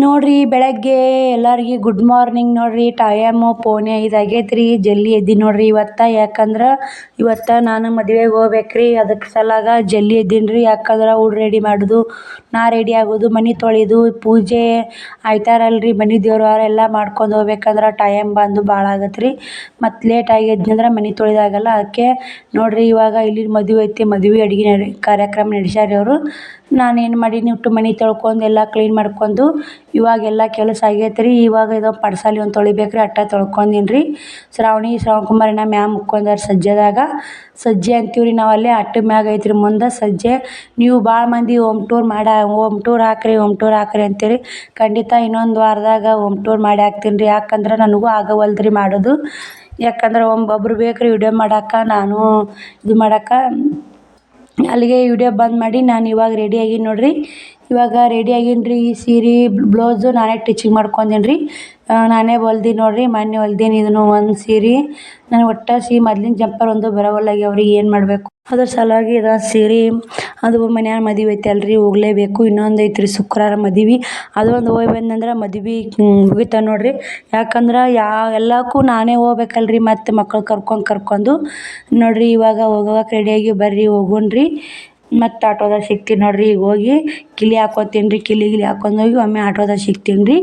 ನೋಡ್ರಿ ಬೆಳಗ್ಗೆ ಎಲ್ಲರಿಗೆ ಗುಡ್ ಮಾರ್ನಿಂಗ್. ನೋಡ್ರಿ ಟೈಮು ಪೋನೆ 5 ಆಗೈತ್ರಿ. ಜಲ್ದಿ ಎದ್ದೀನಿ ನೋಡ್ರಿ ಯಾಕಂದ್ರೆ ಇವತ್ತು ನಾನು ಮದುವೆಗೆ ಹೋಗ್ಬೇಕ್ರಿ. ಅದಕ್ಕೆ ಸಲಾಗ ಜಲ್ದಿ ಎದ್ದೀನ್ರಿ. ಯಾಕಂದ್ರೆ ಊಟ ರೆಡಿ ಮಾಡೋದು, ನಾ ರೆಡಿ ಆಗೋದು, ಮನೆ ತೊಳೆಯೋದು, ಪೂಜೆ ಆಯ್ತಾರಲ್ರಿ, ಮನೆ ದೇವ್ರ ವಾರ ಎಲ್ಲ ಮಾಡ್ಕೊಂಡು ಹೋಗ್ಬೇಕಂದ್ರೆ ಟೈಮ್ ಬಂದು ಭಾಳ ಆಗತ್ತೆ ರೀ. ಮತ್ತು ಲೇಟ್ ಆಗಿದ್ನಂದ್ರೆ ಮನೆ ತೊಳೆದಾಗಲ್ಲ. ಅದಕ್ಕೆ ನೋಡ್ರಿ ಇವಾಗ ಇಲ್ಲಿ ಮದುವೆ ಐತಿ, ಮದುವೆ ಅಡುಗೆ ಕಾರ್ಯಕ್ರಮ ನಡೆಸ್ಯಾರ ಅವರು. ನಾನೇನು ಮಾಡೀನಿ, ಒಟ್ಟು ಮನೆ ತೊಳ್ಕೊಂಡು ಎಲ್ಲ ಕ್ಲೀನ್ ಮಾಡ್ಕೊಂಡು ಇವಾಗೆಲ್ಲ ಕೆಲಸ ಆಗೈತೆ ರೀ. ಇವಾಗ ಇದು ಪಡ್ಸಾಲಿ ಒಂದು ತೊಳಿಬೇಕ್ರಿ, ಅಟ್ಟ ತೊಳ್ಕೊಂಡೀನಿ ರೀ. ಶ್ರಾವಣಕುಮಾರ್ ಮ್ಯಾಮ್ ಮುಕ್ಕೊಂಡಾರ ಸಜ್ಜೆದಾಗ. ಸಜ್ಜೆ ಅಂತೀವಿ ರೀ ನಾವು, ಅಲ್ಲೇ ಅಟ್ಟ ಮ್ಯಾಗ ಐತ್ರಿ ಮುಂದೆ ಸಜ್ಜೆ. ನೀವು ಭಾಳ ಮಂದಿ ಹೋಮ್ ಟೂರ್ ಹಾಕ್ರಿ ಅಂತೀರಿ. ಖಂಡಿತ ಇನ್ನೊಂದು ವಾರದಾಗ ಹೋಮ್ ಟೂರ್ ಮಾಡಿ ಹಾಕ್ತೀನಿ ರೀ. ಯಾಕಂದ್ರೆ ನನಗೂ ಆಗವಲ್ದು ರೀ ಮಾಡೋದು. ಯಾಕಂದ್ರೆ ಒಬ್ಬರು ಬೇಕು ರೀ ವಿಡಿಯೋ ಮಾಡೋಕೆ, ನಾನು ಇದು ಮಾಡೋಕೆ. ಅಲ್ಲಿಗೆ ವಿಡಿಯೋ ಬಂದ್ ಮಾಡಿ ನಾನು ಇವಾಗ ರೆಡಿ ಆಗೀನಿ ನೋಡ್ರಿ. ಇವಾಗ ರೆಡಿ ಆಗೀನಿ ರೀ. ಈ ಸೀರೆ ಬ್ಲೌಸು ನಾನೇ ಸ್ಟಿಚಿಂಗ್ ಮಾಡ್ಕೊಂಡೀನಿ ರೀ. ನಾನೇ ಹೊಲ್ದೀನಿ ನೋಡ್ರಿ, ಮೊನ್ನೆ ಹೊಲ್ದೀನಿ. ಇದನ್ನು ಒಂದು ಸೀರೆ ನನಗೆ ಒಟ್ಟು ಮೊದ್ಲಿನ ಜಂಪರ್ ಒಂದು ಬರೋವಲ್ಲಾಗ್ಯಾವ್ರಿ, ಏನು ಮಾಡಬೇಕು. ಅದ್ರ ಸಲುವಾಗಿ ಇದು ಸೀರೆ, ಅದು ಮನ್ಯಾಗ ಮದುವೆ ಐತೆ ಅಲ್ರಿ, ಹೋಗಲೇಬೇಕು. ಇನ್ನೊಂದು ಐತ್ರಿ ಶುಕ್ರವಾರ ಮದುವೆ, ಅದು ಒಂದು ಹೋಗಿ ಬಂದಂದ್ರೆ ಮದುವೆ ಮುಗಿತ ನೋಡ್ರಿ. ಯಾಕಂದ್ರೆ ಎಲ್ಲಕ್ಕೂ ನಾನೇ ಹೋಗ್ಬೇಕಲ್ರಿ, ಮತ್ತು ಮಕ್ಳು ಕರ್ಕೊಂಡು ನೋಡ್ರಿ. ಇವಾಗ ಹೋಗೋಕೆ ರೆಡಿಯಾಗಿ ಬರ್ರಿ ಹೋಗೋಣ್ರಿ. ಮತ್ತು ಆಟೋದಾಗ ಸಿಗ್ತೀನಿ ನೋಡ್ರಿ. ಈಗ ಹೋಗಿ ಕಿಲಿ ಹಾಕ್ಕೋತೀನಿ ರೀ. ಕಿಲಿ ಹಾಕ್ಕೊಂಡೋಗಿ ಒಮ್ಮೆ ಆಟೋದಾಗ ಸಿಗ್ತೀನಿ ರೀ.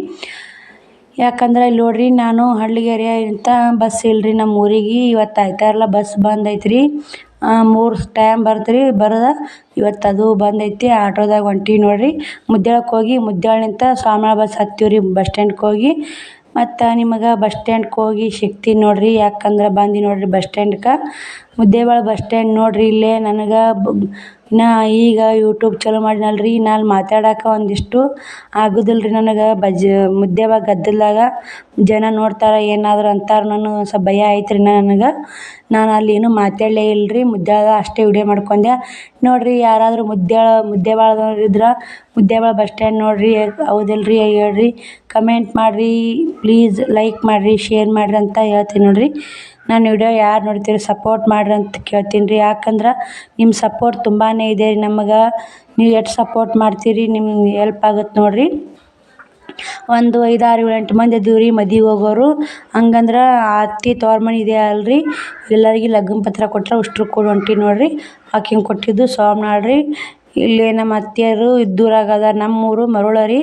ಯಾಕಂದ್ರೆ ಇಲ್ಲಿ ನೋಡ್ರಿ, ನಾನು ಹಳ್ಳಿಗೆರೆ ಅಂತ ಬಸ್ ಇಲ್ರಿ ನಮ್ಮ ಊರಿಗೆ. ಇವತ್ತು ಆಯ್ತಾರಲ್ಲ ಬಸ್ ಬಂದ್ ಐತ್ರಿ. 3 ಟೈಮ್ ಬರ್ತ್ರಿ ಬರೋದ. ಇವತ್ತು ಅದು ಬಂದೈತಿ. ಆಟೋದಾಗ ಹೊಂಟೀವಿ ನೋಡ್ರಿ. ಮುದ್ದೇಳಕ್ಕೆ ಹೋಗಿ ಮುದ್ದೇಳಿಂದ ಸ್ವಾಮಿಯಾಳ ಬಸ್ ಹತ್ತೀವಿ ರೀ ಬಸ್ ಸ್ಟ್ಯಾಂಡ್ಗೆ ಹೋಗಿ. ಮತ್ತು ನಿಮಗೆ ಬಸ್ ಸ್ಟ್ಯಾಂಡ್ಗೆ ಹೋಗಿ ಸಿಗ್ತೀನಿ ನೋಡ್ರಿ. ಯಾಕಂದ್ರೆ ಬಂದು ನೋಡ್ರಿ ಬಸ್ ಸ್ಟ್ಯಾಂಡ್ಗೆ. ಮುದ್ದೇಬಿಹಾಳ ಬಸ್ ಸ್ಟ್ಯಾಂಡ್ ನೋಡ್ರಿ. ಇಲ್ಲೇ ನನಗೆ ಇನ್ನು ಈಗ ಯೂಟ್ಯೂಬ್ ಚಾಲೂ ಮಾಡಿನಲ್ರಿ, ನಾನು ಮಾತಾಡೋಕೆ ಒಂದಿಷ್ಟು ಆಗೋದಿಲ್ಲ ರೀ ನನಗೆ. ಮುದ್ದೇಬಿಹಾಳ ಗದ್ದಲದಾಗ ಜನ ನೋಡ್ತಾರೆ ಏನಾದ್ರು ಅಂತಾರೆ, ನಾನು ಸ್ವಲ್ಪ ಭಯ ಐತ್ರಿ ನನಗೆ. ನಾನು ಅಲ್ಲಿ ಏನೂ ಮಾತಾಡಲೇ ಇಲ್ಲರಿ. ಮುದ್ದೇಬಿಹಾಳ ಅಷ್ಟೇ ವಿಡಿಯೋ ಮಾಡ್ಕೊಂಡೆ ನೋಡ್ರಿ. ಯಾರಾದರೂ ಮುದ್ದೇಬಿಹಾಳದವ್ರು ಇದ್ರೆ ಮುದ್ದೇಬಿಹಾಳ ಬಸ್ ಸ್ಟ್ಯಾಂಡ್ ನೋಡ್ರಿ, ಹೌದಿಲ್ರಿ ಹೇಳ್ರಿ. ಕಮೆಂಟ್ ಮಾಡಿರಿ ಪ್ಲೀಸ್, ಲೈಕ್ ಮಾಡಿರಿ, ಶೇರ್ ಮಾಡಿರಿ ಅಂತ ಹೇಳ್ತೀನಿ ನೋಡ್ರಿ. ನಾನು ವಿಡಿಯೋ ಯಾರು ನೋಡ್ತೀರಿ ಸಪೋರ್ಟ್ ಮಾಡಿರಿ ಅಂತ ಕೇಳ್ತೀನಿ ರೀ. ಯಾಕಂದ್ರೆ ನಿಮ್ಮ ಸಪೋರ್ಟ್ ತುಂಬಾ ಇದೆ ರೀ ನಮಗೆ. ನೀವು ಎಷ್ಟು ಸಪೋರ್ಟ್ ಮಾಡ್ತೀರಿ ನಿಮ್ಗೆ ಹೆಲ್ಪ್ ಆಗುತ್ತೆ ನೋಡ್ರಿ. ಒಂದು 5, 6, 7, 8 ಮಂದಿ ಇದೀವಿ ರೀ ಮದುವೆಗೆ ಹೋಗೋರು. ಹಂಗಂದ್ರೆ ಅತ್ತೆ ತವ್ರ ಮನೆ ಇದೆ ಅಲ್ರಿ, ಎಲ್ಲರಿಗೆ ಲಗ್ನ ಪತ್ರ ಕೊಟ್ಟರೆ ಅಷ್ಟ್ರು ಕೂಡ ಹೊಂಟೀನಿ ನೋಡ್ರಿ. ಆಕಿಗೆ ಕೊಟ್ಟಿದ್ದು ಸೋಮನಾಳ್ ರೀ. ಇಲ್ಲಿ ನಮ್ಮ ಅತ್ತೆಯರು ಇದ್ದೂರಾಗ ಅದಾರ. ನಮ್ಮೂರು ಮರುಳ ರೀ,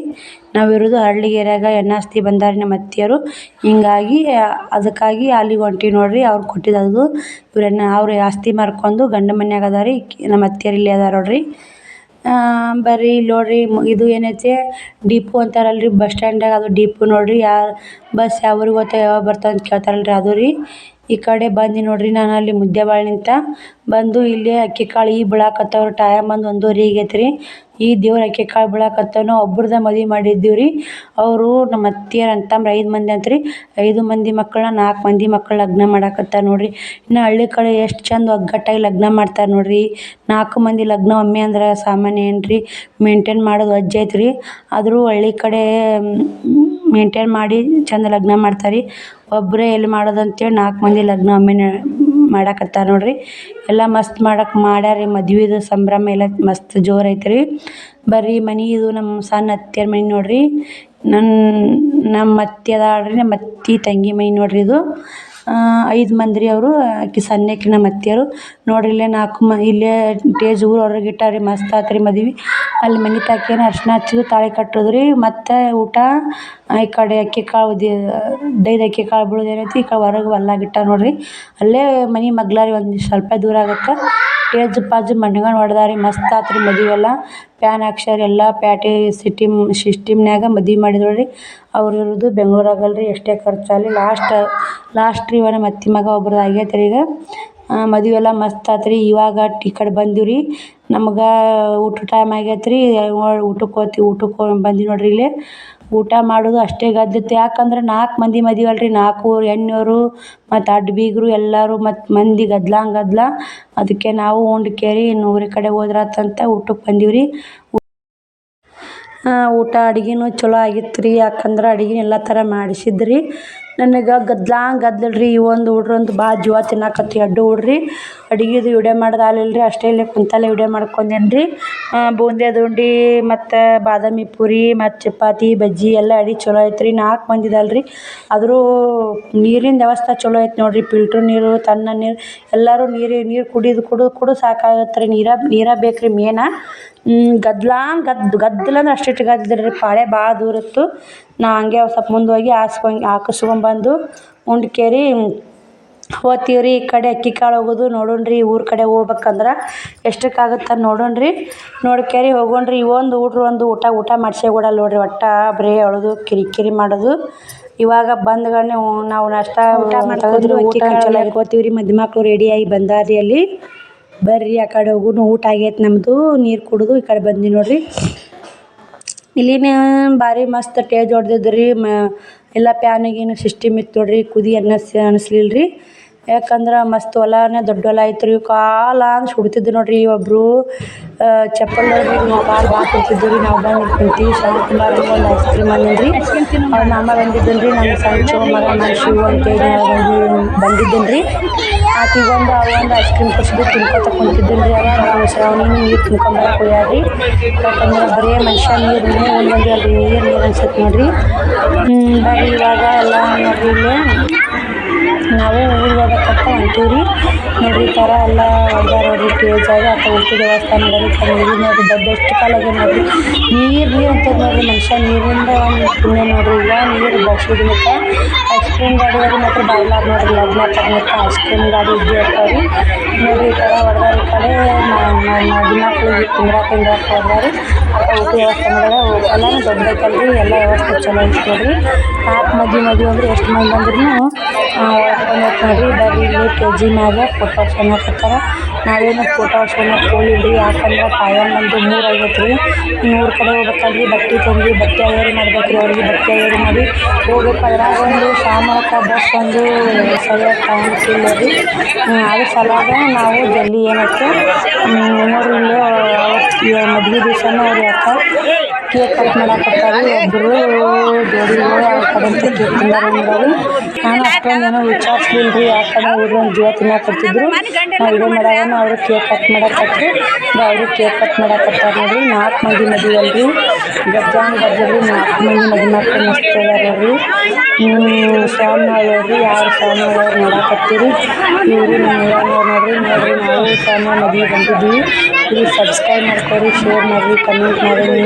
ನಾವಿರೋದು ಹಳ್ಳಿಗೆರೆಯಾಗ. ಹೆಣ್ಣಾಸ್ತಿ ಬಂದಾರ ನಮ್ಮ ಅತ್ತೆಯರು. ಹಿಂಗಾಗಿ ಅದಕ್ಕಾಗಿ ಅಲ್ಲಿಗೆ ಹೊಂಟೀವಿ ನೋಡ್ರಿ. ಅವ್ರು ಕೊಟ್ಟಿದ್ದು ಅದು. ಅವ್ರು ಆಸ್ತಿ ಮಾರ್ಕೊಂಡು ಗಂಡ ಮನ್ಯಾಗ ಅದಾರ ರೀ. ನಮ್ಮ ಅತ್ತೆಯರು ಇಲ್ಲೇ ಅದಾರ ನೋಡ್ರಿ. ಬರ್ರಿ ಇಲ್ಲಿ ನೋಡ್ರಿ. ಇದು ಏನೈತೆ ಡಿಪೋ ಅಂತಾರಲ್ರಿ ಬಸ್ ಸ್ಟ್ಯಾಂಡಾಗ, ಅದು ಡಿಪೋ ನೋಡ್ರಿ. ಬಸ್ ಯಾವ ಊರಿಗೆ ಹೋಗ್ತಾವೆ ಯಾವಾಗ ಬರ್ತಾವೆ ಅಂತ ಕೇಳ್ತಾರಲ್ರಿ, ಅದು ರೀ. ಈ ಕಡೆ ಬಂದು ನೋಡ್ರಿ. ನಾನು ಅಲ್ಲಿ ಮುದ್ದೇಬಿಹಾಳನಿಂದ ಬಂದು ಇಲ್ಲೇ ಅಕ್ಕಿ ಕಾಳು ಈಗ ಬೀಳಾಕತ್ತವ್ರಿ. ಟೈಮ್ ಬಂದು 1:30 ಆಗೈತೆ ರೀ. ಈ ದೇವ್ರ ಅಕ್ಕಿ ಕಾಳು ಬೀಳಾಕತ್ತವ. ನಾವು ಒಬ್ರದ್ದು ಮದುವೆ ಮಾಡಿದ್ದೀವಿ ರೀ. ಅವರು ನಮ್ಮ ಅತ್ತೆಯರು ಅಂತಂಬ್ರು 5 ಮಂದಿ ಅಂತ್ರಿ. 5 ಮಂದಿ ಮಕ್ಕಳನ್ನ 4 ಮಂದಿ ಮಕ್ಕಳು ಲಗ್ನ ಮಾಡಾಕತ್ತಾರ ನೋಡ್ರಿ. ಇನ್ನು ಹಳ್ಳಿ ಕಡೆ ಎಷ್ಟು ಚಂದ ಒಗ್ಗಟ್ಟಾಗಿ ಲಗ್ನ ಮಾಡ್ತಾರೆ ನೋಡ್ರಿ. 4 ಮಂದಿ ಲಗ್ನ ಒಮ್ಮೆ ಅಂದ್ರೆ ಸಾಮಾನ್ಯ ಏನ್ರಿ, ಮೇಂಟೈನ್ ಮಾಡೋದು ವಜ್ಜೆ ಐತ್ರಿ. ಆದರೂ ಹಳ್ಳಿ ಕಡೆ ಮೇಂಟೈನ್ ಮಾಡಿ ಚಂದ ಲಗ್ನ ಮಾಡ್ತಾರೆ. ಒಬ್ಬರೇ ಎಲ್ಲಿ ಮಾಡೋದು ಅಂತೇಳಿ 4 ಮಂದಿ ಲಗ್ನ ಒಮ್ಮೆನೇ ಮಾಡಾಕತ್ತಾರ ನೋಡ್ರಿ. ಎಲ್ಲ ಮಸ್ತ್ ಮಾಡ್ಯಾರ ರೀ. ಮದುವೆದು ಸಂಭ್ರಮ ಎಲ್ಲ ಮಸ್ತ್ ಜೋರು ಐತ್ರಿ. ಬರ್ರಿ ಮನೆ ಇದು ನಮ್ಮ ಸಣ್ಣ ಅತ್ತೆಯರ ಮನೆ ನೋಡ್ರಿ. ನಮ್ಮ ಅತ್ತೆ ಅದಾಳ ರೀ, ನಮ್ಮ ಅತ್ತೆ ತಂಗಿ ಮನೆ ನೋಡ್ರಿ ಇದು. 5 ಮಂದಿ ರೀ ಅವರು. ಆಕಿ ಸಣ್ಣಕಿ ನಮ್ಮ ಅತ್ತೆಯರು ನೋಡ್ರಿ. ಇಲ್ಲೇ 4 ಇಲ್ಲೇ ಟೇಜ್ ಊರು ಹೊರಗೆ ಇಟ್ಟಾರ ರೀ. ಮಸ್ತ್ ಆತು ರೀ ಮದುವೆ. ಅಲ್ಲಿ ಮನೆ ತಾಕಿನ ಅರ್ಶಿನ ಹಚ್ಚೋದು, ತಾಳಿ ಕಟ್ಟೋದು ರೀ. ಮತ್ತು ಊಟ ಈ ಕಡೆ ಅಕ್ಕಿ ಕಾಳು ದೈದ ಅಕ್ಕಿ ಕಾಳು ಬೀಳೋದು ಏನೈತಿ, ಈ ಕಡೆ ಹೊರಗೆ ಹೊಲ್ದಾಗ ಇಟ್ಟಾರ ನೋಡ್ರಿ. ಅಲ್ಲೇ ಮನೆ ಮಗ್ಲ ರೀ, ಒಂದು ಸ್ವಲ್ಪ ದೂರ ಆಗುತ್ತೆ. ಟೇಜು ಪಾಜು ಮಣ್ಗಳು ಹೊಡೆದಾರ ರೀ. ಮಸ್ತ್ ಆತು ರೀ ಮದುವೆ ಎಲ್ಲ. ಪ್ಯಾನ್ ಹಾಕ್ಸ್ಯಾರ ಎಲ್ಲ. ಪ್ಯಾಟೆ ಸಿಸ್ಟಮ್ನ್ಯಾಗ ಮದುವೆ ಮಾಡಿದ್ರು ನೋಡ್ರಿ. ಅವ್ರು ಇರೋದು ಬೆಂಗ್ಳೂರಾಗಲ್ರಿ. ಎಷ್ಟೇ ಖರ್ಚಾಗಲಿ ಲಾಸ್ಟ್ ರೀ. ನಮ್ಮ ಅತ್ತೆ ಮಗ ಒಬ್ರದ್ದು ಆಗೈತೆ ರೀ ಈಗ. ಮದುವೆ ಎಲ್ಲ ಮಸ್ತ್ ಆತು ರೀ. ಇವಾಗ ಈ ಕಡೆ ಬಂದೀವಿ ರೀ. ನಮ್ಗೆ ಊಟ ಟೈಮ್ ಆಗೈತೆ ರೀ. ಊಟಕ್ಕೆ ಬಂದೀವಿ ನೋಡ್ರಿ. ಇಲ್ಲೇ ಊಟ ಮಾಡೋದು ಅಷ್ಟೇ ಗದ್ದಲತ್ತು. ಯಾಕಂದ್ರೆ 4 ಮಂದಿ ಮದುವೆ ಅಲ್ರಿ. 4 ಹೆಣ್ಣೋರು ಮತ್ತು ಅಡ್ಡ ಬೀಗರು ಎಲ್ಲರೂ ಮತ್ತು ಮಂದಿ ಗದ್ದಲ. ಅದಕ್ಕೆ ನಾವು ಉಂಡು ಕೇರಿ ಇನ್ನು ಊರ ಕಡೆ ಹೋದ್ರಾತಂತ ಊಟಕ್ಕೆ ಬಂದೀವಿ ರೀ. ಊಟ ಅಡ್ಗೆನೂ ಚಲೋ ಆಗಿತ್ತು ರೀ. ಯಾಕಂದ್ರೆ ಅಡ್ಗೆ ಎಲ್ಲ ಥರ ಮಾಡಿಸಿದ್ರಿ. ನನಗೆ ಗದ್ಲಳ್ರಿ ಈ ಒಂದು ಹುಡ್ರಂತೂ ಭಾಳ ಜೀವ ತಿನ್ನಾಕತ್ತಿ ಅಡ್ಡು ಹುಡ್ರಿ ಅಡುಗೆದು ವಿಡಿಯೋ ಮಾಡೋದು ಆಗಲಿಲ್ಲ ಅಷ್ಟೇ ಇಲ್ಲೇ ಕುಂತಲ್ಲೇ ವಿಡಿಯೋ ಮಾಡ್ಕೊಂಡೇನಿ ರೀ. ಬೂಂದಿ ಉಂಡೆ ಮತ್ತು ಬಾದಾಮಿ ಪುರಿ ಮತ್ತು ಚಪಾತಿ ಬಜ್ಜಿ ಎಲ್ಲ ಚಲೋ ಐತೆ ರೀ. 4 ಮಂದಿ ಇದಲ್ರಿ. ಆದರೂ ನೀರಿನ ವ್ಯವಸ್ಥೆ ಚಲೋ ಐತೆ ನೋಡಿರಿ. ಫಿಲ್ಟ್ರ್ ನೀರು ತಣ್ಣ ನೀರು ಎಲ್ಲರೂ ನೀರು ಕುಡಿದು ಸಾಕಾಗತ್ತೆ ರೀ. ನೀರೇ ಬೇಕು ರೀ ಮೇನ. ಗದ್ದಲಂದ್ರೆ ಅಷ್ಟಿಟ್ಟು ಗದ್ದಲ್ರಿ. ಪಾಳೆ ಭಾಳ ದೂರ ಇತ್ತು. ನಾ ಹಂಗೆ ಸ್ವಲ್ಪ ಮುಂದೆ ಹೋಗಿ ಹಾಕಿಸ್ಕೊಂಬಂದು ಉಂಡ್ಕೇರಿ ಹೋಗ್ತೀವಿ ರೀ. ಈ ಕಡೆ ಅಕ್ಕಿ ಕಾಳು ಹೋಗೋದು ನೋಡೋಣ್ರಿ. ಊರ ಕಡೆ ಹೋಗ್ಬೇಕಂದ್ರೆ ಎಷ್ಟಕ್ಕಾಗುತ್ತೆ ನೋಡೋಣ್ರಿ. ನೋಡ್ಕೇರಿ ಹೋಗೋಣ್ರಿ. ಒಂದು ಊಟ ಮಾಡಿಸೇ ಕೊಡಲ್ಲ ನೋಡ್ರಿ. ಒಟ್ಟು ಬರೀ ಅಳೋದು ಕಿರಿಕಿರಿ ಮಾಡೋದು. ಇವಾಗ ಬಂದ್ಗಣ್ಣೆ ನಾವು ನಾಷ್ಟ ಊಟ ಮಾಡ್ಕೊಂಡ್ರಿ. ಊಟ ಚಲೋ ಹೋಗ್ತೀವಿ ರೀ. ಮದುಮಕ್ಳು ರೆಡಿಯಾಗಿ ಬಂದಾರ್ರಿ. ಅಲ್ಲಿ ಬರ್ರಿ ಆ ಕಡೆ ಹೋಗೋಣ. ಊಟ ಆಗೈತೆ ನಮ್ಮದು. ನೀರು ಕುಡಿದು ಈ ಕಡೆ ಬಂದ್ವಿ ನೋಡಿರಿ. ಇಲ್ಲಿನ ಭಾರಿ ಮಸ್ತ್ ಟೇಜ್ ಹೊಡ್ದಿದ್ದು ರೀ. ಎಲ್ಲ ಪ್ಯಾನಿಗೇನು ಸಿಸ್ಟಮ್ ಇತ್ತು ನೋಡಿರಿ. ಕುದಿ ಅನ್ನಿಸ್ಲಿಲ್ಲ ರೀ. ಯಾಕಂದ್ರೆ ಮಸ್ತ್ ಹೊಲನೇ ದೊಡ್ಡ ಹೊಲ ಐತೆ ರೀ. ಕಾಲ ಅಂತ ಸುಡ್ತಿದ್ದು ನೋಡಿರಿ. ಒಬ್ಬರು ಚಪ್ಪಲ್ ಕಾಲು ಭಾಳ ಸುಡ್ತಿದ್ದು ರೀ. ನಾವು ಬಂದು ಕುಂತೀವಿ. ಶಾಂತಕುಮಾರ್ ಒಂದು ಐಸ್ ಕ್ರೀಮ್ ಅಂದ್ರಿ. ಅವ್ರ ಮಾಮ ಬಂದಿದ್ದೀನಿ ರೀ. ನಮ್ಮ ಸಂಚು ಮಗ ಮನುಷ್ಯ ಅಂತೇಳಿ ಬಂದಿದ್ದೀನಿ ರೀ. ಆಕಿಗೊಂದು ಅವೊಂದು ಐಸ್ ಕ್ರೀಮ್ ಕೊಡಿಸಿದ್ದು ತಿನ್ಕೊತ ಕುಂತಿದ್ದೀನಿ ರೀ. ಅವಾಗ ನಾವು ಶ್ರಾವಣಿ ನೀರು ತಿನ್ಕೊಂಬರಕ್ಕೆ ಹೋಗ್ಯಾರ್ರಿ. ಯಾಕಂದ್ರೆ ಬರೀ ಮನುಷ್ಯ ನೀರು ಅಲ್ರಿ. ನೀರು ಅನ್ಸುತ್ತೆ ನೋಡಿರಿ. ಬರ್ರಿ ಇವಾಗ ಎಲ್ಲ ನೋಡಿರಿ. ಇಲ್ಲೇ ನಾವು ಊರಿಗೆ ಹೋಗ್ಬೇಕಂತ ಹೊಂಟೀವಿ ರೀ. ನೋಡಿರಿ ಈ ಥರ ಎಲ್ಲ ಹೊಡ್ದಾರ ನೋಡಿರಿ. ಟೇಜಾಗ ಅಥವಾ ಊಟದ ವ್ಯವಸ್ಥೆ ಮಾಡೋದು ನೀರು ನೋಡಿರಿ. ಎಷ್ಟು ಕಾಲಾಗೆ ನೋಡಿರಿ. ನೀರು ಅಂತದ್ ನೋಡಿರಿ. ಮನುಷ್ಯ ನೀರಿಂದ ಒಂದು ಪುಣ್ಯ ನೋಡಿರಿ. ಈಗ ನೀರು ಬಸ್ಸಿದ್ಮೇಲೆ ಐಸ್ ಕ್ರೀಮ್ ಗಾಡಿಯಾಗ ಮಾತ್ರ ಬಾಯ್ಲಾಗ ನೋಡಿರಿ. ಲಗ್ನ ಐಸ್ ಕ್ರೀಮ್ ಗಾಡಿ ಇದ್ದು ಇರ್ತಾವೆ ರೀ. ನೋಡಿರಿ ಈ ಥರ ಹೊಡ್ದಾರ. ಈ ಕಡೆ ಮಕ್ಕಳಿಗೆ ತಿಂದ್ರಾಕ ಹೊಡ್ದಾರಿ. ಅಥವಾ ಊಟ ವ್ಯವಸ್ಥೆ ಮಾಡೋದು ಎಲ್ಲನೂ ದೊಡ್ಡದೈತಲ್ರಿ. ಎಲ್ಲ ವ್ಯವಸ್ಥೆ ಚಲೋ ಐತೆ ನೋಡಿರಿ. 4 ಮದುವೆ ಅಂದ್ರೆ ಎಷ್ಟು ಮಂದಿ ಅಂದ್ರೂ ನೋಡ್ರಿ. ಬರ್ರಿ ಇಲ್ಲಿ KG ಮ್ಯಾಗ ಫೋಟೋ ಹೊಡ್ಸ್ಕೊಳಕತ್ತಾರ. ನಾವೇನು ಫೋಟೋ ಹೊಡ್ಸ್ಕೊಳಕ್ಕೆ ಹೋಗಿಲ್ರಿ. ಯಾಕಂದ್ರೆ ಟೈಮ್ ಒಂದು 3 ಆಗೈತೆ ರೀ. 3 ಕಡೆ ಹೋಗ್ಬೇಕಲ್ರಿ. ಬಟ್ಟೆ ತಂದು ಬಟ್ಟೆ ಅಯ್ಯಾರಿ ಮಾಡ್ಬೇಕು ರೀ. ಅವ್ರಿಗೆ ಬಟ್ಟೆ ಅಯ್ಯಾರಿ ಮಾಡಿ ಹೋಗ್ಬೇಕಾದ್ರೆ ಒಂದು ಸಾಮಾನ್ಯಕ್ಕೆ ಬಸ್ ಒಂದು ಸರಿಯಾಗಿ ಕಾಣಿಸಿಲ್ಲ ರೀ. ಅದ್ರ ಸಲುವಾಗ ನಾವು ಜಲ್ದಿ ಏನೈತೆ ನೋಡ್ರಿ. ಇಲ್ಲೇ ಮದುವೆ ದಿವಸನೇ ಅವ್ರು ಕೇಕ್ ಕಟ್ ಮಾಡಾಕತ್ತಾರೆ. ಒಬ್ಬರು ಜೋಡಿಗಳು ಅವ್ರ ಕಡೆಂತ ಕೇಕ್ ತಿಂದಾರಿ. ನಾನು ಅಷ್ಟೊಂದೇನೋ ವಿಚಾರಿಸ್ಲಿಲ್ಲ ರೀ. ಯಾಕಂದ್ರೆ ಇವ್ರು ಒಂದು ಜೀವ ತಿನ್ನಾಕತ್ತಿದ್ರು. ನಾವು ಇದು ಮಾಡೋಣ ಅವರು ಕೇಕ್ ಕಟ್ ಮಾಡಾಕತ್ರಿ. ಅವರು ಕೇಕ್ ಕಟ್ ಮಾಡಾಕತ್ತಾರೆ ನೋಡಿರಿ. 4 ಮಂದಿ ಮದುವೆ ಅಲ್ರಿ. ಗದ್ದಲ್ರಿ. 4 ಮಂದಿ ಮದುಮಕ್ಳು ಮಸ್ತ್ ಅದಾರ ನೋಡ್ರಿ. ಸ್ವಾಮಿನವ್ರು ಯಾರು ಸ್ವಾಮಿನವ್ರು ನೋಡಾಕತ್ತೀರಿ. ಇವರು ನಮ್ಮ ನೋಡ್ರಿ. ನಾವು ಸ್ವಾಮಿ ಮದುವೆ ಬಂದಿದ್ದೀವಿ. ಪ್ಲೀಸ್ ಸಬ್ಸ್ಕ್ರೈಬ್ ಮಾಡ್ಕೊರಿ, ಶೇರ್ ಮಾಡಿರಿ, ಕಮೆಂಟ್ ಮಾಡಿರಿ.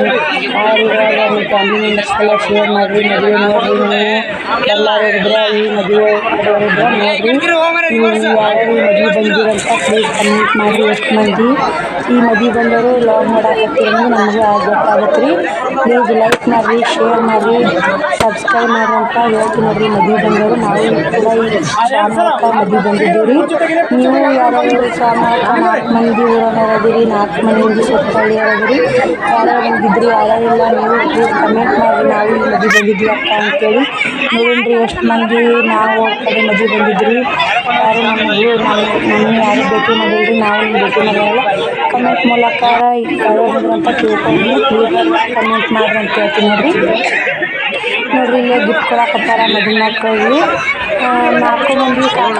ಯಾರು ಇವಾಗ ನಿಮ್ಮ ಫ್ಯಾಮಿಲಿ ಮೆಂಬರ್ಸ್ ಎಲ್ಲ ಶೇರ್ ಮಾಡಿರಿ. ಮದುವೆ ನೋಡಿರಿ. ನೀವು ಎಲ್ಲರೂ ಇದ್ರೆ ಈ ಮದುವೆ ಇದ್ರೆ ನೋಡಿರಿ. ನೀವು ಯಾರು ಈ ಮದುವೆ ಬಂದಿರಂತ ಪ್ಲೀಸ್ ಕಮೆಂಟ್ ಮಾಡಿರಿ. ಎಷ್ಟು ಮಂದಿ ಈ ಮದುವೆ ಬಂದವರು ಲವ್ ಮಾಡಾಕತ್ತೀರಿ ಅಂದ್ರೆ ನಮಗೆ ಗೊತ್ತಾಗತ್ತೆ ರೀ. ಪ್ಲೀಸ್ ಲೈಕ್ ಮಾಡಿರಿ, ಶೇರ್ ಮಾಡಿರಿ, ಸಬ್ಸ್ಕ್ರೈಬ್ ಮಾಡಿರಿ ಅಂತ ಹೇಳ್ತೀನಿ ನೋಡಿರಿ. ಮದುವೆ ಬಂದವರು ನಾವು ಕೂಡ ಈ ಶಾಮಕ್ಕ ಮದುವೆ ಬಂದಿದ್ದೀವಿ ರೀ. ನೀವು ಯಾರ್ಯಾರು ಶಾಮಕ್ಕ 4 ಮಂದಿ ಊರನ್ನೋದಿರಿ, 4 ಮಂದಿ ಸುತ್ತಳ್ಳಿಯರದಿರಿ, ಯಾರ್ಯಾರು ಬಂದಿದ್ರಿ ಯಾರ್ಯಾರಿಲ್ಲ ನೀವು ಪ್ಲೀಸ್ ಕಮೆಂಟ್ ಮಾಡಿರಿ. ನಾವು ಈ ಮದುವೆ ಬಂದಿದ್ವಿ ಅಕ್ಕ ಅಂತೇಳಿ ನೋಡ್ರಿ. ಎಷ್ಟು ಮಂದಿ ನಾವು ಕಡೆ ಮದುವೆ ಬಂದಿದ್ರಿ. ಯಾರು ನಮ್ಮನ್ನು ಯಾರು ಭೇಟಿ ಮಾಡಿದ್ರಿ. ನಾವು ನಿಮ್ಮ ಭೇಟಿ ಮಾಡೋಲ್ಲ. ಕಮೆಂಟ್ ಮೂಲಕ ಯಾರು ಅಂತ ಕೇಳ್ಕೊಂಡು ಪ್ಲೀಸ್ ಕಮೆಂಟ್ ಮಾಡಿರಿ ಅಂತ ಹೇಳ್ತೀನಿ ನೋಡಿರಿ. ಇಲ್ಲೇ ಗಿಫ್ಟ್ ಕೊಡಾಕತ್ತಾರ ಮದುಮಕ್ಕಳಿಗೆ. 4 ಮಂದಿ ಕಾಕ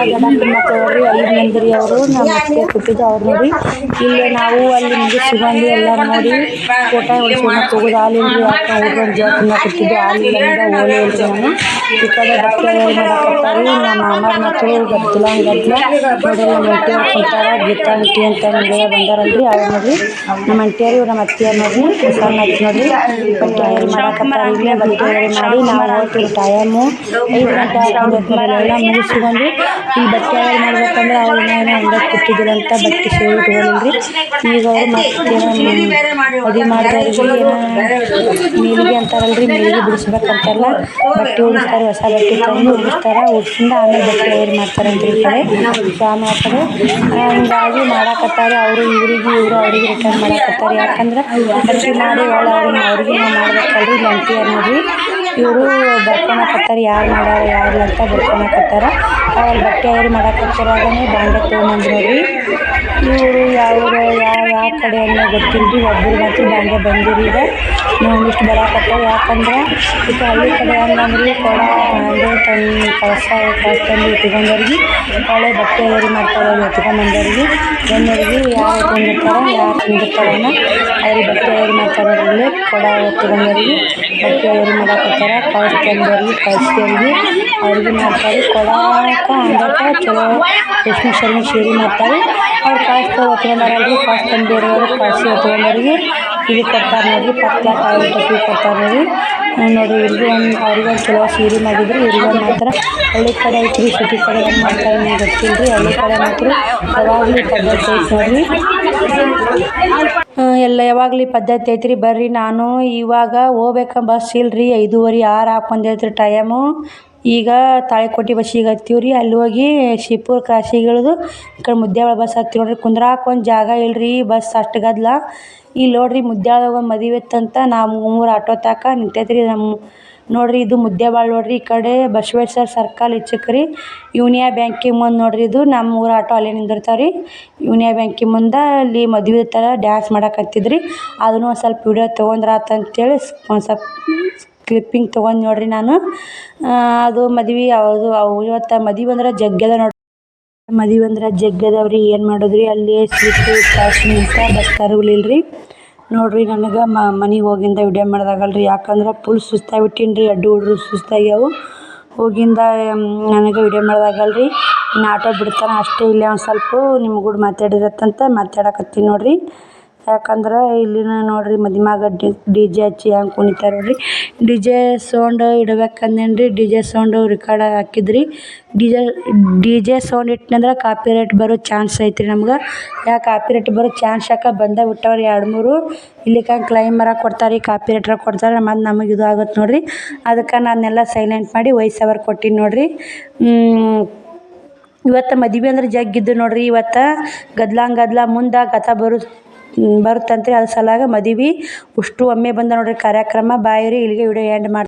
ಗಂಡನ ಮಕ್ಕಳು 5 ಮಂದಿ ರೀ. ಅವರು ನಮ್ಮ ಅತ್ತೆ ಕೊಟ್ಟಿದ್ದು ಅವ್ರು ನೋಡಿ. ಇಲ್ಲೇ ನಾವು ಅಲ್ಲಿ ಮುಗಿಸ್ಕೊಂಡು ಎಲ್ಲ ನೋಡಿ ಫೋಟೋ ಹೊಡ್ಸ್ಕೊಳಕ್ಕೆ ಹೋಗೋದು ಹಾಲಿಲ್ಲ ರೀ. ಯಾಕೆ ಹುಡುಗರು ಜೋಳ ತಿನ್ನಕತ್ತಿದ್ದು ಹಾಲಿಲ್ಲ ಅಂದ್ರೆ ಓಲೆ ಇಲ್ರಿ. ನಾನು ಈ ಕಡೆ ಬಟ್ಟೆ ಮಾಡಾಕತ್ತಾರೆ. ನಮ್ಮ ಮಾಮಾರ ಮಕ್ಕಳು ಗದ್ದಲ ನೋಡಿ. ನಮ್ಮ ಅಂಟಿಯವ್ರು ಕೊಡ್ತಾರ. ಗೀತಾ ಅಂಟಿ ಅಂತ ಮುಂದೆ ಬಂದಾರಲ್ರಿ ಅವ್ರು ನೋಡ್ರಿ. ನಮ್ಮ ಅಂಟಿಯರು ನಮ್ಮ ಅತ್ತಿಯರು ನೋಡ್ರಿ. ಸಣ್ಣ ಹಚ್ಚಿ ನೋಡ್ರಿ ಬಟ್ಟೆ ಮಾಡಾಕತ್ತಾರ. ಇಲ್ಲೇ ಬಟ್ಟೆ ಮಾಡಿ ನಾವು ಹೋಗ್ತೀವಿ. ಟೈಮು 5 ಗಂಟೆ ಆಗ್ತದೆ. ಎಲ್ಲ ಮುಗಿಸ್ಕೊಂಡು ಈ ಬಟ್ಟೆ ಮಾಡ್ಬೇಕಂದ್ರೆ ಅವ್ರು ಏನೋ ಹಂಗೆ ಕೊಟ್ಟಿದ್ರು ಅಂತ ಬಟ್ಟೆ ಸೇರಿ ಇಟ್ಕೊಳ್ಳಿಲ್ರಿ. ಈಗ ಅವರು ಮತ್ತೇನೋ ಮದುವೆ ಮಾಡಿದವ್ರಿಗೆ ಮೇಲಿಗೆ ಅಂತಾರಲ್ರಿ. ಮೇಲಿಗೆ ಬಿಡಿಸ್ಬೇಕಂತಲ್ಲ ಬಟ್ಟೆ ಉಡಿಸ್ತಾರೆ. ಹೊಸ ಬಟ್ಟೆ ತಂದು ಉಡಿಸ್ತಾರೆ. ಉಡ್ಸಿಂದ ಆಮೇಲೆ ಬಟ್ಟೆ ಮಾಡ್ತಾರಂತ ಈ ಕಡೆ ಸ್ವಾಮಿ ಆ ಕಡೆ. ಹಿಂಗಾಗಿ ಮಾಡಾಕತ್ತಾರೆ. ಅವರು ಇವರು ಅವ್ರಿಗೆ ರಿಟರ್ನ್ ಮಾಡಾಕತ್ತಾರೆ. ಯಾಕಂದ್ರೆ ಬಟ್ಟೆ ಮಾಡಿ ಒಳ್ಳೆ ಅವ್ರಿಗೆ ನಾವು ಮಾಡ್ಬೇಕಲ್ರಿ. ಗಂಟಿಯರು ನೋಡ್ರಿ ಇವರು ಬರ್ಕೊಳಕತ್ತಾರ ಯಾರು ಮಾಡ್ಯಾರ ಯಾರು ಅಂತ ಬರ್ಕೊಳಕತ್ತಾರ. ಅವ್ರು ಬಟ್ಟೆ ಐರನ್ ಮಾಡಕತ್ತಿರಾಗನೇ ಬಾಂಡೆ ತೊಗೊಂಬಂದು ನೋಡ್ರಿ. ಇವರು ಯಾವ ಕಡೆ ಅನ್ನೋ ಗೊತ್ತಿಲ್ರಿ. ಒಬ್ಬರು ಮಾತ್ರ ಬಾಂಡೆ ಬಂದಿರಿ. ಈಗ ಒಂದಿಷ್ಟು ಬರಾಕತ್ತಾವ. ಯಾಕಂದ್ರೆ ಈಗ ಹಳ್ಳಿ ಕಡೆ ಹಂಗಂದ್ರಿ ಕೊಡ ಹಾಂಡೆ ತಂದು ಕಳಸ ತಂದು ಇಟ್ಕೊಂಡವ್ರಿಗೆ ಒಳ್ಳೆ ಬಟ್ಟೆ ಐರನ್ ಮಾಡ್ತಾರೆ. ಎತ್ಕೊಂಬಂದವ್ರಿಗೆ ಗಂಡರಿಗೆ ಯಾರು ಎತ್ಕೊಂಡಿರ್ತಾರ ಯಾರು ತಿಂದಿರ್ತಾರನ್ನ ಅವ್ರಿಗೆ ಬಟ್ಟೆ ಐರನ್ ಮಾಡ್ತಾರೆ. ಇಲ್ಲಿ ಕೊಡ ಎತ್ಕೊಂಡವ್ರಿಗೆ ಬಟ್ಟೆ ಐರನ್ ಮಾಡಕತ್ತಾರ. ಕಳ್ಸಿ ತಂದವ್ರಿಗೆ ಕಳ್ಸಿದವ್ರಿಗೆ ಅವ್ರಿಗೆ ಮಾಡ್ತಾರೆ. ಕೊಡಕ್ಕೆ ಹಾಂಡ್ಯಾಕ ಚಲೋ ರೇಷ್ಮೆ ಶರ್ಮಿ ಸೀರೆ ಮಾಡ್ತಾರೆ. ಅವ್ರು ಕಳ್ಸಿ ಎತ್ಕೊಂಡಾರಲ್ರಿ. ಕಳ್ಸಿ ತಂದಿರೋರು ಕಳ್ಸಿ ಎತ್ಕೊಂಡವ್ರಿಗೆ ಇಲ್ಲಿ ಕೊಡ್ತಾರೆ ನೋಡ್ರಿ. ಪತ್ಲ ಕಾಯಿ ಟಪ್ಪಿ ಕೊಡ್ತಾರೆ ನೋಡ್ರಿ. ಇವ್ರಿಗೆ ಅವ್ರಿಗೊಂದು ಚಲೋ ಸೀರೆ ಮಾಡಿದ್ರು. ಇವ್ರಿಗೊಂದು ಮಾತ್ರ ಹಳ್ಳಿ ಕಡೆ ಐತ್ರಿ. ಸಿಟಿ ಕಡೆ ಏನು ಮಾಡ್ತಾರೆ ನಿಮ್ಗೆ ಗೊತ್ತಿಲ್ರಿ. ಹಳ್ಳಿ ಕಡೆ ಮಾತ್ರ ಯಾವಾಗಲೂ ಪದ್ಧತಿ ಐತೆ ನೋಡ್ರಿ. ಯಾವಾಗಲೂ ಪದ್ಧತಿ ಐತ್ರಿ. ಬರ್ರಿ ನಾನು ಇವಾಗ ಹೋಗ್ಬೇಕ ಬಸ್ ಇಲ್ರಿ. 5:30 6 ಹಾಕೊಂಡೈತ್ರಿ ಟೈಮು. ಈಗ ತಾಳಿಕೋಟೆ ಬಸ್ಸಿಗೆ ಹತ್ತೀವ್ರಿ. ಅಲ್ಲಿ ಹೋಗಿ ಶಿವಪುರ ಕ್ರಾಸಿಗಿಳಿದು ಈ ಕಡೆ ಮುದ್ಯಾಳ ಬಸ್ ಹತ್ತೀವಿ ನೋಡ್ರಿ. ಕುಂದ್ರಾಕ ಒಂದು ಜಾಗ ಇಲ್ರಿ. ಬಸ್ ಅಷ್ಟು ಗದ್ದಲ. ಇಲ್ಲಿ ನೋಡ್ರಿ ಮುದ್ಯಾಳದಾಗ ಒಂದು ಮದುವೆ ಇತ್ತಂತ ನಾವು 3 ಆಟೋ ತಾಕ ನಿಂತೈತ್ರಿ. ನಮ್ಮ ನೋಡ್ರಿ ಇದು ಮುದ್ದೇಬಿಹಾಳ ನೋಡ್ರಿ. ಈ ಕಡೆ ಬಸವೇಶ್ವರ ಸರ್ಕಲ್ ಈಚೆಕ್ರಿ. ಯೂನಿಯನ್ ಬ್ಯಾಂಕಿಗೆ ಮುಂದೆ ನೋಡ್ರಿ. ಇದು ನಮ್ಮ 3 ಆಟೋ ಅಲ್ಲೇ ನಿಂದಿರ್ತಾವ್ರಿ. ಯೂನಿಯನ್ ಬ್ಯಾಂಕಿಗೆ ಮುಂದೆ ಅಲ್ಲಿ ಮದುವೆ ಥರ ಡ್ಯಾನ್ಸ್ ಮಾಡಕತ್ತಿದ್ರಿ. ಅದನ್ನು ಒಂದು ಸ್ವಲ್ಪ ವಿಡಿಯೋ ತೊಗೊಂಡ್ರಾತಂತೇಳಿ ಒಂದು ಸ್ವಲ್ಪ ಕ್ಲಿಪ್ಪಿಂಗ್ ತೊಗೊಂಡು ನೋಡ್ರಿ ನಾನು. ಅದು ಮದ್ವೆ ಇವತ್ತು ಮದುವೆ ಅಂದ್ರೆ ಜಗ್ಗದ ನೋಡ್ರಿ. ಮದುವೆ ಅಂದ್ರೆ ಜಗ್ಗದವ್ರಿ. ಏನು ಮಾಡೋದ್ರಿ ಅಲ್ಲಿ ಸೀಟು ಕಾಶ್ಮೀರ ಅಂತ ಬಸ್ ಕರುಗಳಿಲ್ರಿ ನೋಡ್ರಿ. ನನಗೆ ಮನೆಗೆ ಹೋಗಿಂದ ವಿಡಿಯೋ ಮಾಡ್ದಾಗಲ್ರಿ. ಯಾಕಂದ್ರೆ ಫುಲ್ ಸುಸ್ತಾಗ್ಬಿಟ್ಟಿನ್ರಿ. ಅಡ್ಡು ಹುಡ್ರು ಸುಸ್ತಾಗ್ಯಾವು. ಹೋಗಿಂದ ನನಗೆ ವಿಡಿಯೋ ಮಾಡ್ದಾಗಲ್ರಿ. ಇನ್ನು ಆಟೋ ಬಿಡ್ತಾನೆ ಅಷ್ಟೇ. ಇಲ್ಲೇ ಒಂದು ಸ್ವಲ್ಪ ನಿಮ್ಗೂಡ ಮಾತಾಡಿರತ್ತಂತ ಮಾತಾಡಕತ್ತೀನಿ ನೋಡ್ರಿ. ಯಾಕಂದ್ರೆ ಇಲ್ಲಿನ ನೋಡ್ರಿ ಮದುಮ್ಯಾಗ ಡಿ ಜೆ ಹಚ್ಚಿ ಹೆಂಗೆ ಕುಣಿತಾರೆ ನೋಡ್ರಿ. ಡಿ ಜೆ ಸೌಂಡ್ ಇಡ್ಬೇಕಂದೇನ್ರಿ. ಡಿ ಜೆ ಸೌಂಡು ರೆಕಾರ್ಡ್ ಹಾಕಿದ್ರಿ. ಡಿ ಜೆ ಸೌಂಡ್ ಇಟ್ನಂದ್ರೆ ಕಾಪಿರೈಟ್ ಬರೋ ಚಾನ್ಸ್ ಐತ್ರಿ ನಮ್ಗೆ. ಯಾಕೆ ಕಾಪಿರೈಟ್ ಬರೋ ಚಾನ್ಸ್ ಯಾಕೆ ಬಂದೇ ಬಿಟ್ಟವ್ರಿ 2-3. ಇಲ್ಲಿಕ ಕ್ಲೈಮರ ಕೊಡ್ತಾರೆ. ಕಾಪಿರೈಟ್ರ ಕೊಡ್ತಾರೆ. ಮತ್ತು ನಮಗೆ ಇದು ಆಗುತ್ತೆ ನೋಡ್ರಿ. ಅದಕ್ಕೆ ನಾನೆಲ್ಲ ಸೈಲೆಂಟ್ ಮಾಡಿ ವಾಯ್ಸ್ ಓವರ್ ಕೊಟ್ಟಿನಿ ನೋಡ್ರಿ. ಇವತ್ತು ಮದುವೆ ಅಂದ್ರೆ ಜಗ್ಗಿದ್ದು ನೋಡ್ರಿ. ಇವತ್ತು ಗದ್ಲ ಮುಂದೆ ಗತ ಬರುತ್ತಂತ್ರಿ. ಅದ್ರ ಸಲಾಗ ಮದುವೆ ಅಷ್ಟು ಒಮ್ಮೆ ಬಂದ ನೋಡ್ರಿ ಕಾರ್ಯಕ್ರಮ. ಬಾಯಿರಿ ಇಲ್ಲಿಗೆ ವಿಡಿಯೋ ಎಂಡ್ ಮಾಡ್ತೀನಿ.